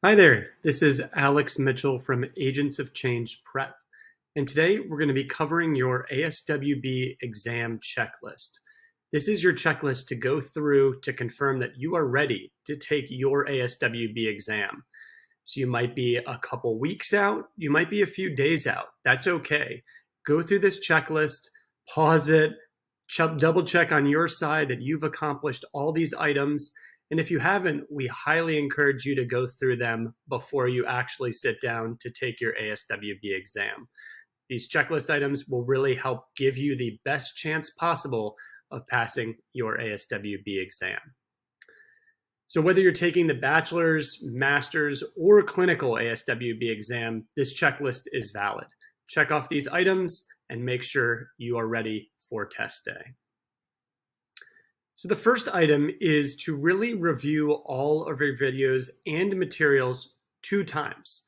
Hi there, this is Alex Mitchell from Agents of Change Prep, and today we're going to be covering your ASWB exam checklist. This is your checklist to go through to confirm that you are ready to take your ASWB exam. So you might be a couple weeks out, you might be a few days out. That's okay. Go through this checklist, pause it, double check on your side that you've accomplished all these items. And if you haven't, we highly encourage you to go through them before you actually sit down to take your ASWB exam. These checklist items will really help give you the best chance possible of passing your ASWB exam. So whether you're taking the bachelor's, master's, or clinical ASWB exam, this checklist is valid. Check off these items and make sure you are ready for test day. So the first item is to really review all of your videos and materials 2 times.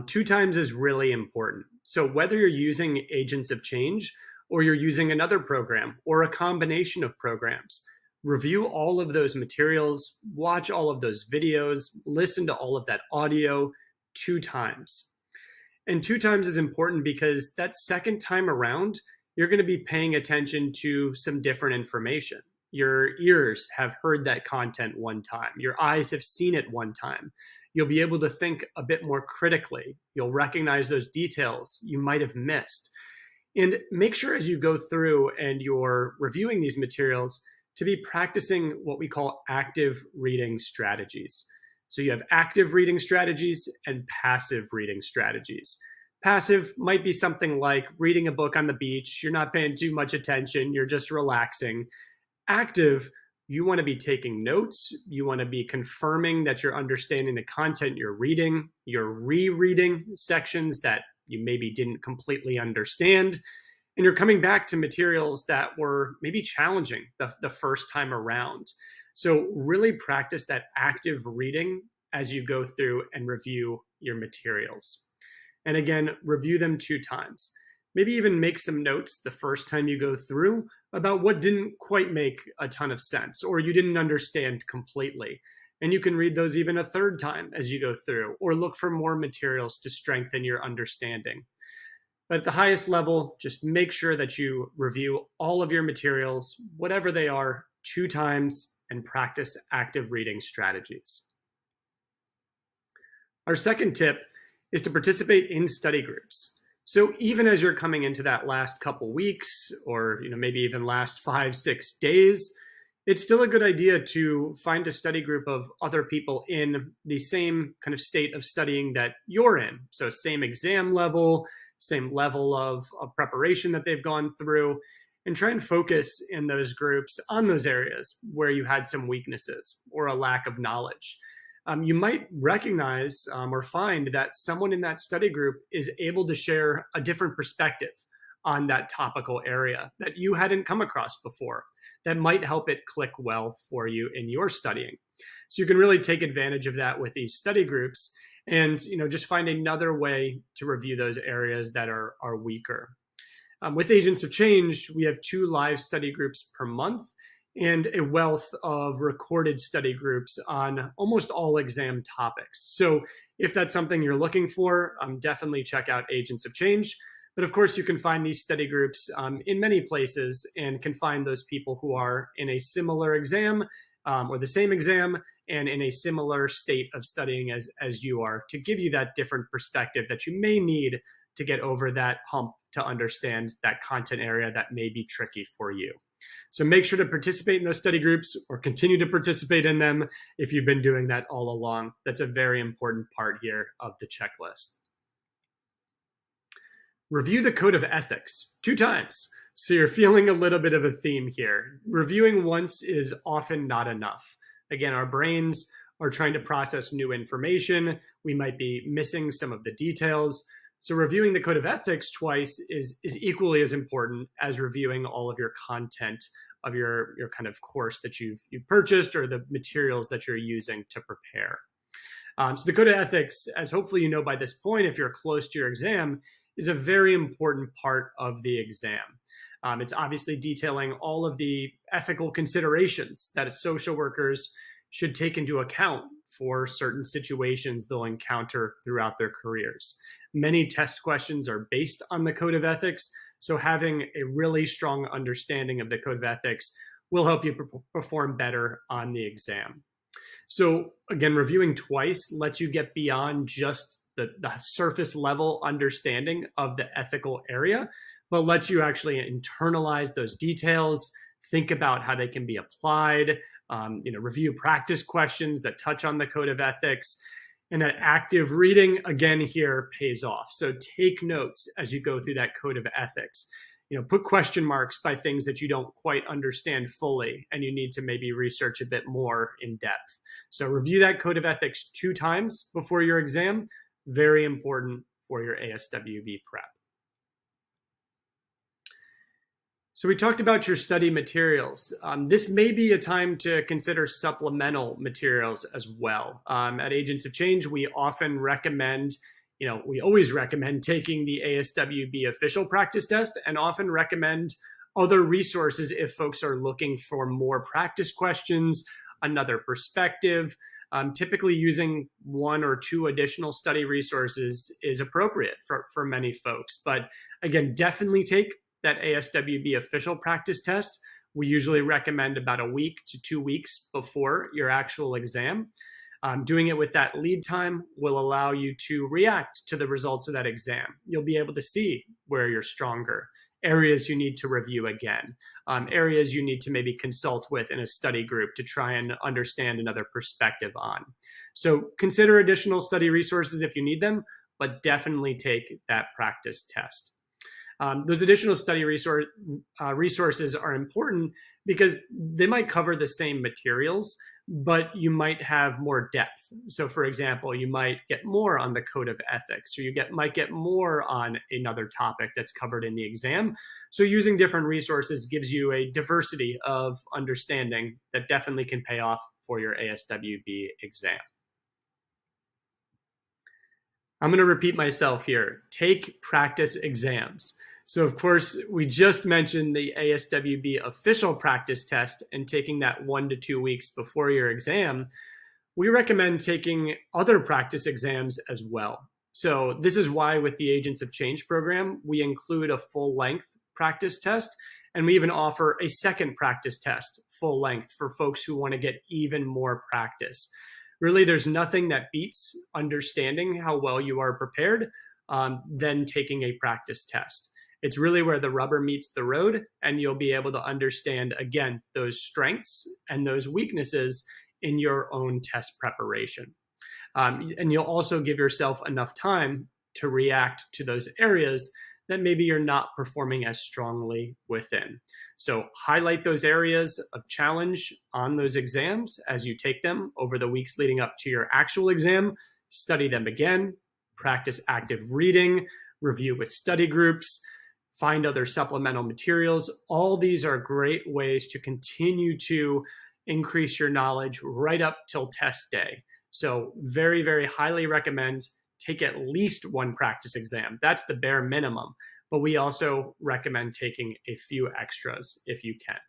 2 times is really important. So whether you're using Agents of Change or you're using another program or a combination of programs, review all of those materials, watch all of those videos, listen to all of that audio 2 times. And 2 times is important because that second time around, you're going to be paying attention to some different information. Your ears have heard that content one time. Your eyes have seen it one time. You'll be able to think a bit more critically. You'll recognize those details you might have missed. And make sure as you go through and you're reviewing these materials to be practicing what we call active reading strategies. So you have active reading strategies and passive reading strategies. Passive might be something like reading a book on the beach. You're not paying too much attention. You're just relaxing. Active, you want to be taking notes. You want to be confirming that you're understanding the content you're reading. You're rereading sections that you maybe didn't completely understand. And you're coming back to materials that were maybe challenging the first time around. So really practice that active reading as you go through and review your materials. And again, review them 2 times. Maybe even make some notes the first time you go through about what didn't quite make a ton of sense or you didn't understand completely. And you can read those even a 3rd time as you go through or look for more materials to strengthen your understanding. But at the highest level, just make sure that you review all of your materials, whatever they are, 2 times and practice active reading strategies. Our second tip is to participate in study groups. So even as you're coming into that last couple weeks or maybe even last 5-6 days, it's still a good idea to find a study group of other people in the same kind of state of studying that you're in. So same exam level, same level of preparation that they've gone through, and try and focus in those groups on those areas where you had some weaknesses or a lack of knowledge. You might recognize or find that someone in that study group is able to share a different perspective on that topical area that you hadn't come across before that might help it click well for you in your studying. So you can really take advantage of that with these study groups and just find another way to review those areas that are weaker. With Agents of Change, we have 2 live study groups per month and a wealth of recorded study groups on almost all exam topics. So if that's something you're looking for, definitely check out Agents of Change. But of course, you can find these study groups in many places and can find those people who are in a similar exam or the same exam and in a similar state of studying as you are to give you that different perspective that you may need to get over that hump to understand that content area that may be tricky for you. So make sure to participate in those study groups or continue to participate in them if you've been doing that all along. That's a very important part here of the checklist. Review the code of ethics 2 times. So you're feeling a little bit of a theme here. Reviewing once is often not enough. Again, our brains are trying to process new information. We might be missing some of the details. So reviewing the code of ethics twice is equally as important as reviewing all of your content of your kind of course that you've purchased or the materials that you're using to prepare. So the code of ethics, as hopefully you know by this point, if you're close to your exam, is a very important part of the exam. It's obviously detailing all of the ethical considerations that social workers should take into account for certain situations they'll encounter throughout their careers. Many test questions are based on the Code of Ethics, so having a really strong understanding of the Code of Ethics will help you perform better on the exam. So again, reviewing twice lets you get beyond just the surface level understanding of the ethical area, but lets you actually internalize those details, think about how they can be applied, review practice questions that touch on the Code of Ethics. And that active reading, again, here pays off. So take notes as you go through that Code of Ethics. Put question marks by things that you don't quite understand fully and you need to maybe research a bit more in depth. So review that Code of Ethics 2 times before your exam. Very important for your ASWB prep. So we talked about your study materials. This may be a time to consider supplemental materials as well. At Agents of Change, we often recommend, we always recommend taking the ASWB official practice test and often recommend other resources if folks are looking for more practice questions, another perspective. Typically using 1 or 2 additional study resources is appropriate for many folks. But again, definitely take that ASWB official practice test. We usually recommend about a week to 2 weeks before your actual exam. Doing it with that lead time will allow you to react to the results of that exam. You'll be able to see where you're stronger, areas you need to review again, areas you need to maybe consult with in a study group to try and understand another perspective on. So consider additional study resources if you need them, but definitely take that practice test. Those additional study resources are important because they might cover the same materials, but you might have more depth. So for example, you might get more on the Code of Ethics, or you might get more on another topic that's covered in the exam. So using different resources gives you a diversity of understanding that definitely can pay off for your ASWB exam. I'm going to repeat myself here. Take practice exams. So of course, we just mentioned the ASWB official practice test and taking that 1 to 2 weeks before your exam. We recommend taking other practice exams as well. So this is why with the Agents of Change program, we include a full-length practice test, and we even offer a second practice test, full length, for folks who want to get even more practice. Really, there's nothing that beats understanding how well you are prepared than taking a practice test. It's really where the rubber meets the road, and you'll be able to understand, again, those strengths and those weaknesses in your own test preparation. And you'll also give yourself enough time to react to those areas that maybe you're not performing as strongly within. So highlight those areas of challenge on those exams as you take them over the weeks leading up to your actual exam. Study them again, practice active reading, review with study groups, find other supplemental materials. All these are great ways to continue to increase your knowledge right up till test day. So very, very highly recommend take at least 1 practice exam. That's the bare minimum, but we also recommend taking a few extras if you can.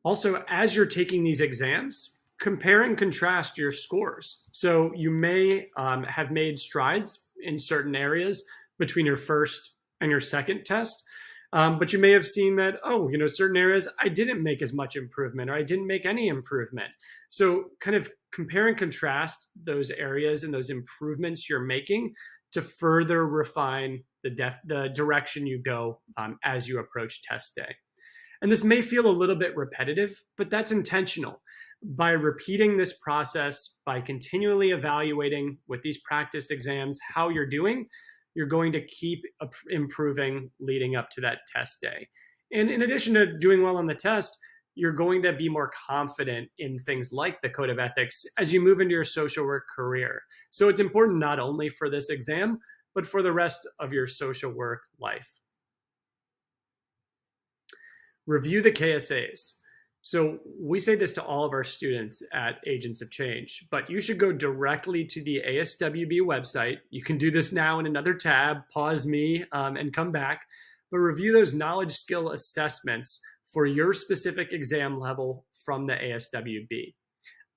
Also, as you're taking these exams, compare and contrast your scores. So you may have made strides in certain areas between your first and your second test, but you may have seen that, certain areas I didn't make as much improvement, or I didn't make any improvement. So kind of compare and contrast those areas and those improvements you're making to further refine the direction you go as you approach test day. And this may feel a little bit repetitive, but that's intentional. By repeating this process, by continually evaluating with these practice exams how you're doing, you're going to keep improving leading up to that test day. And in addition to doing well on the test, you're going to be more confident in things like the Code of Ethics as you move into your social work career. So it's important not only for this exam, but for the rest of your social work life. Review the KSAs. So we say this to all of our students at Agents of Change, but you should go directly to the ASWB website. You can do this now in another tab, pause me and come back, but review those knowledge skill assessments for your specific exam level from the ASWB.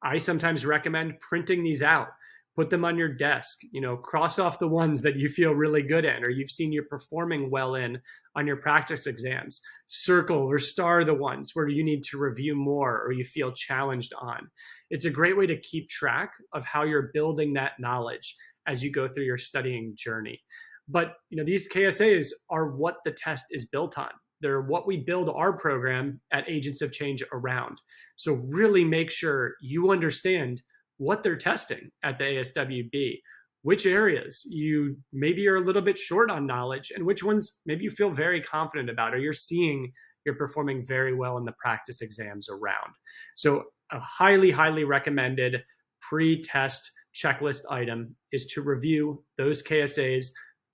I sometimes recommend printing these out, put them on your desk, cross off the ones that you feel really good in or you've seen you're performing well in on your practice exams. Circle or star the ones where you need to review more or you feel challenged on. It's a great way to keep track of how you're building that knowledge as you go through your studying journey. But these KSAs are what the test is built on. They're what we build our program at Agents of Change around. So really make sure you understand what they're testing at the ASWB, which areas you maybe are a little bit short on knowledge and which ones maybe you feel very confident about or you're seeing you're performing very well in the practice exams around. So a highly, highly recommended pre-test checklist item is to review those KSAs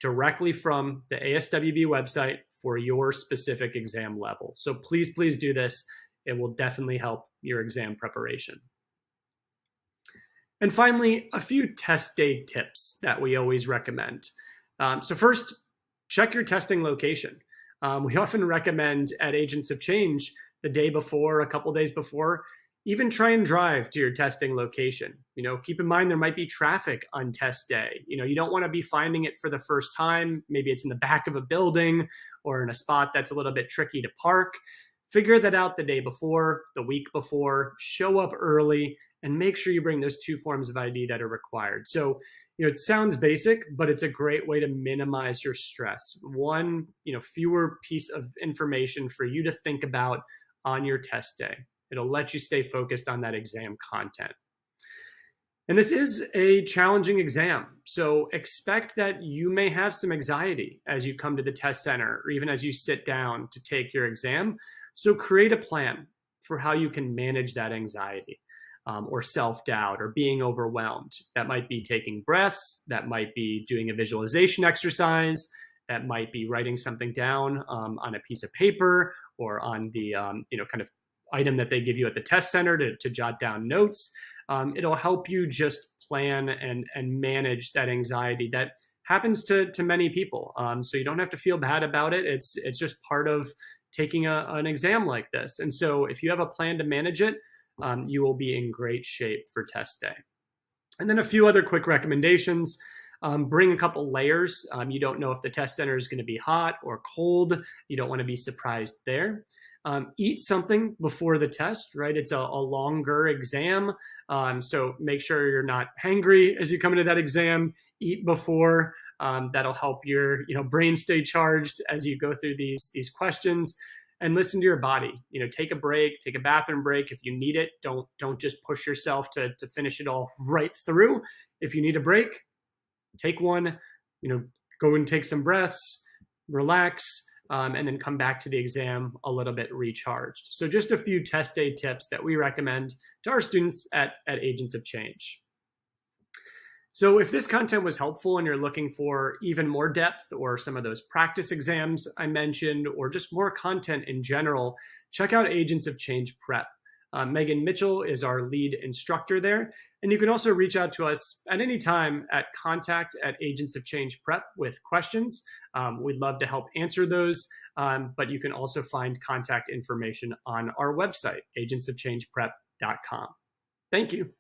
directly from the ASWB website for your specific exam level. So please, please do this. It will definitely help your exam preparation. And finally, a few test day tips that we always recommend. So first, check your testing location. We often recommend at Agents of Change the day before, a couple days before, even try and drive to your testing location. Keep in mind there might be traffic on test day. You don't want to be finding it for the first time. Maybe it's in the back of a building or in a spot that's a little bit tricky to park. Figure that out the day before, the week before, show up early, and make sure you bring those 2 forms of ID that are required. So, it sounds basic, but it's a great way to minimize your stress. One, fewer piece of information for you to think about on your test day. It'll let you stay focused on that exam content. And this is a challenging exam, so expect that you may have some anxiety as you come to the test center or even as you sit down to take your exam. So create a plan for how you can manage that anxiety or self-doubt or being overwhelmed. That might be taking breaths, that might be doing a visualization exercise, that might be writing something down on a piece of paper or on the kind of item that they give you at the test center to jot down notes. It'll help you just plan and manage that anxiety that happens to many people. So you don't have to feel bad about it. It's just part of taking an exam like this. And so if you have a plan to manage it, you will be in great shape for test day. And then a few other quick recommendations. Bring a couple layers. You don't know if the test center is going to be hot or cold. You don't want to be surprised there. Eat something before the test, right? It's a longer exam. So make sure you're not hangry as you come into that exam. Eat before. That'll help your brain stay charged as you go through these questions. And listen to your body. Take a break, take a bathroom break if you need it. Don't just push yourself to finish it all right through. If you need a break, take one. Go and take some breaths, relax. And then come back to the exam a little bit recharged. So just a few test day tips that we recommend to our students at Agents of Change. So if this content was helpful and you're looking for even more depth or some of those practice exams I mentioned, or just more content in general, check out Agents of Change Prep. Megan Mitchell is our lead instructor there. And you can also reach out to us at any time at contact@Agents of Change Prep with questions. We'd love to help answer those, but you can also find contact information on our website, agentsofchangeprep.com. Thank you.